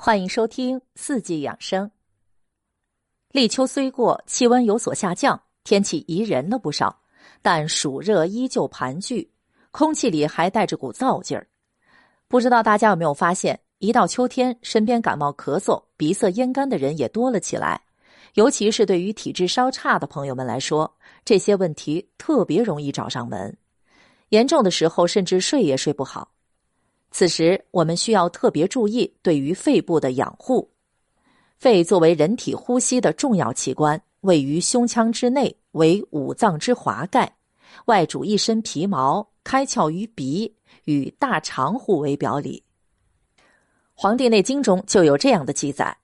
欢迎收听四季养生。立秋虽过，气温有所下降，天气宜人了不少，但暑热依旧盘踞，空气里还带着股燥劲儿。不知道大家有没有发现，一到秋天，身边感冒咳嗽、鼻塞咽干的人也多了起来，尤其是对于体质稍差的朋友们来说，这些问题特别容易找上门，严重的时候甚至睡也睡不好。此时我们需要特别注意对于肺部的养护。肺作为人体呼吸的重要器官，位于胸腔之内，为五脏之华盖，外主一身皮毛，开窍于鼻，与大肠互为表里。黄帝内经中就有这样的记载：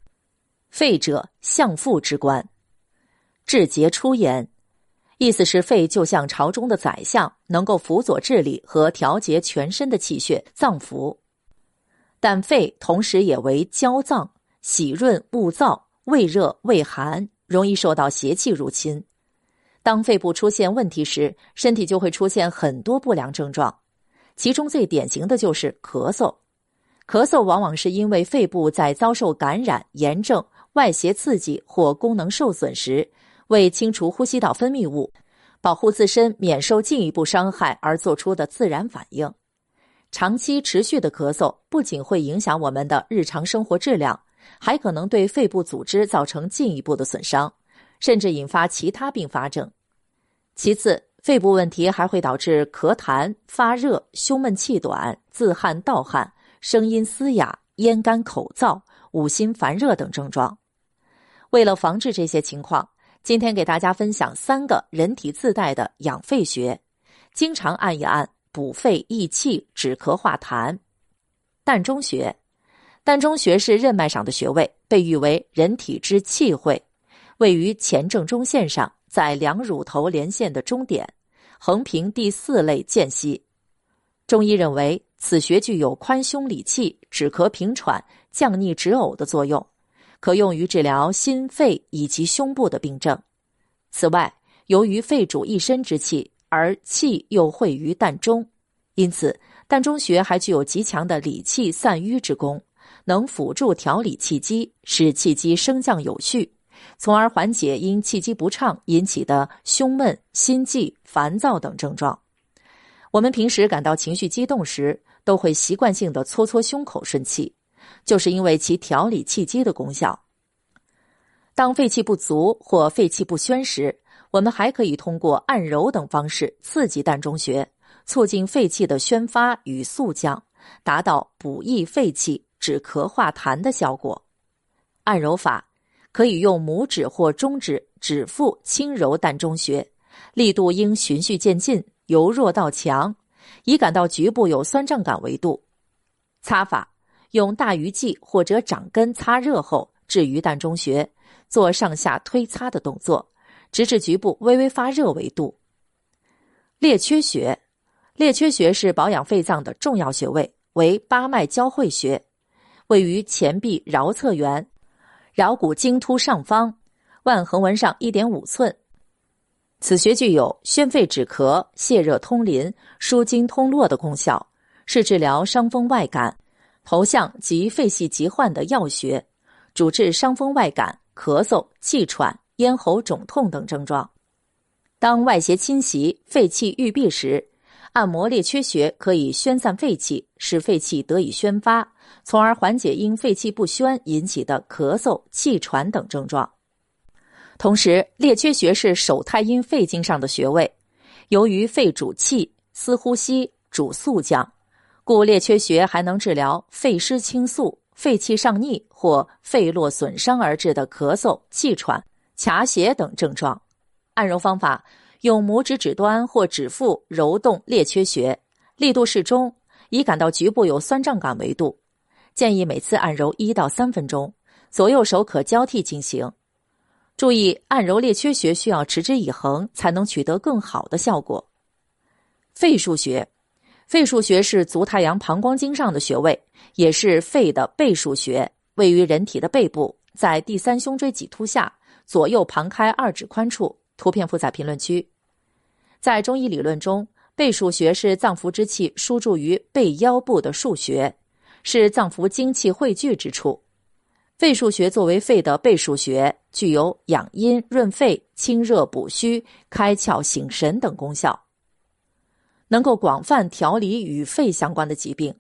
肺者，相父之官，治节出焉。意思是肺就像朝中的宰相，能够辅佐治理和调节全身的气血脏腑。但肺同时也为焦脏，喜润恶燥，胃热胃寒，容易受到邪气入侵。当肺部出现问题时，身体就会出现很多不良症状，其中最典型的就是咳嗽。咳嗽往往是因为肺部在遭受感染、炎症、外邪刺激或功能受损时，为清除呼吸道分泌物，保护自身免受进一步伤害而做出的自然反应。长期持续的咳嗽不仅会影响我们的日常生活质量，还可能对肺部组织造成进一步的损伤，甚至引发其他并发症。其次，肺部问题还会导致咳痰、发热、胸闷气短、自汗盗汗、声音嘶哑、咽干口燥、五心烦热等症状。为了防治这些情况，今天给大家分享3个人体自带的养肺穴，经常按一按，补肺益气，止咳化痰。膻中穴，膻中穴是任脉上的穴位，被誉为人体之气会，位于前正中线上，在两乳头连线的中点，横平第4肋间隙。中医认为此穴具有宽胸理气、止咳平喘、降逆止呕的作用，可用于治疗心肺以及胸部的病症。此外，由于肺主一身之气，而气又汇于膻中，因此膻中穴还具有极强的理气散瘀之功，能辅助调理气机，使气机升降有序，从而缓解因气机不畅引起的胸闷、心悸、烦躁等症状。我们平时感到情绪激动时，都会习惯性地搓搓胸口顺气，就是因为其调理气机的功效。当肺气不足或肺气不宣时，我们还可以通过按揉等方式刺激膻中穴，促进肺气的宣发与肃降，达到补益肺气、止咳化痰的效果。按揉法可以用拇指或中指指腹轻揉膻中穴，力度应循序渐进，由弱到强，以感到局部有酸胀感为度。擦法用大鱼际或者掌根擦热后置于膻中穴，做上下推擦的动作，直至局部微微发热为度。列缺穴，列缺穴是保养肺脏的重要穴位，为八脉交汇穴，位于前臂桡侧缘，桡骨茎突上方，腕横纹上 1.5 寸。此穴具有宣肺止咳、泻热通淋、舒筋通络的功效，是治疗伤风外感、头项及肺系疾患的要穴，主治伤风外感、咳嗽、气喘、咽喉肿痛等症状。当外邪侵袭、肺气郁闭时，按摩列缺穴可以宣散肺气，使肺气得以宣发，从而缓解因肺气不宣引起的咳嗽、气喘等症状。同时，列缺穴是手太阴肺经上的穴位，由于肺主气，司呼吸，主肃降，故列缺穴还能治疗肺湿倾肃、肺气上逆或肺络损伤而致的咳嗽、气喘、卡血等症状。按揉方法，用拇指指端或指腹揉动列缺穴，力度适中，以感到局部有酸胀感为度。建议每次按揉1到3分钟，左右手可交替进行。注意，按揉列缺穴需要持之以恒，才能取得更好的效果。肺腧穴，肺腧穴是足太阳膀胱经上的穴位，也是肺的背腧穴，位于人体的背部，在第3胸椎棘突下，左右旁开2指宽处。图片附在评论区。在中医理论中，背腧穴是脏腑之气输注于背腰部的腧穴，是脏腑精气汇聚之处。肺腧穴作为肺的背腧穴，具有养阴、润肺、清热补虚、开窍醒神等功效，能够广泛调理与肺相关的疾病。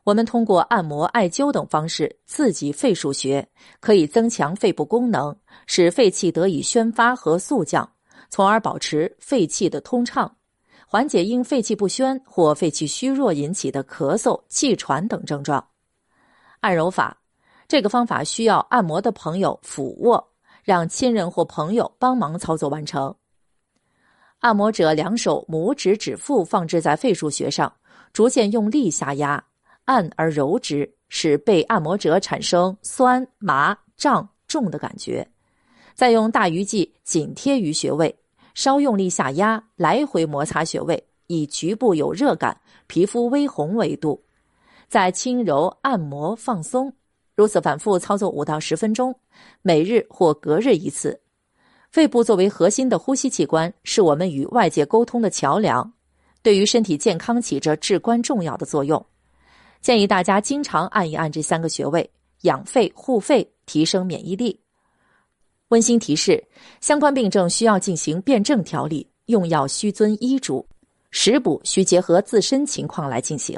我们通过按摩、艾灸等方式刺激肺腧穴，可以增强肺部功能，使肺气得以宣发和肃降，从而保持肺气的通畅，缓解因肺气不宣或肺气虚弱引起的咳嗽、气喘等症状。按揉法，这个方法需要按摩的朋友俯卧，让亲人或朋友帮忙操作完成。按摩者两手拇指指腹放置在肺腧穴上，逐渐用力下压，按而揉之，使被按摩者产生酸、麻、胀、重的感觉。再用大鱼际紧贴于穴位，稍用力下压，来回摩擦穴位，以局部有热感、皮肤微红为度，再轻柔按摩放松，如此反复操作5到10分钟，每日或隔日一次。肺部作为核心的呼吸器官，是我们与外界沟通的桥梁，对于身体健康起着至关重要的作用。建议大家经常按一按这3个穴位，养肺护肺，提升免疫力。温馨提示：相关病症需要进行辩证调理，用药需遵医嘱，食补需结合自身情况来进行。